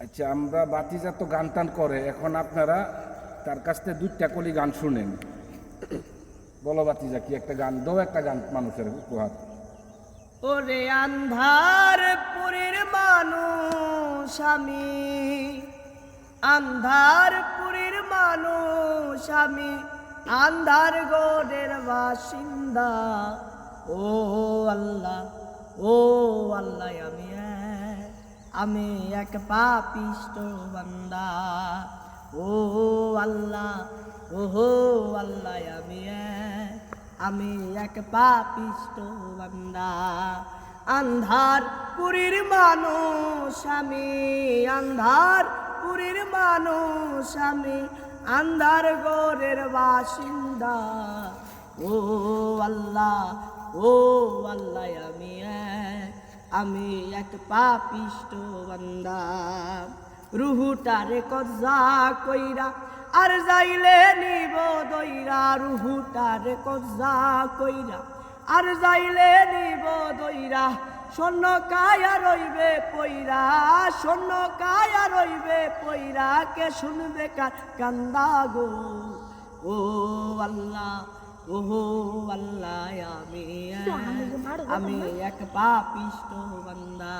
আচ্ছা, আমরা বাতিজা তো গান টান করে, এখন আপনারা তার কাছ থেকে দুইটা কলি গান শুনেন। বলো বাতিজা, কি একটা গান দাও, একটা গান মানুষের উপহার। ওরে আন্ধার পুরীর মানুষ আমি, আন্ধার পুরীর মানুষ আমি, আন্ধার গড়ের বাসিন্দা। ও আল্লাহ, ও আল্লাহ, আমি এক পাপিষ্ট বান্দা। ও আল্লাহ, ও আল্লাহ, আমি এক পাপিষ্ট বান্দা। আন্ধার পুরীর মানুষ আমি, আন্ধার পুরীর মানুষ আমি, আন্ধার গড়ের বাসিন্দা। ও আল্লাহ, ও আল্লাহ, আমি এক পাপিষ্ট বান্দা। রুহুটারে কজ্জা কইরা আর যাইলে নিব দইরা, রুহুটারে কজ্জা কইরা আর যাইলে নিব দইরা। স্বর্ণ কায়া রইবে পইরা, স্বর্ণ কায়া রইবে পইরা, কে শুনবে কার কান্দা গো। ও আল্লাহ, ও আল্লাহ, আমি এক পাপিষ্ট বান্দা।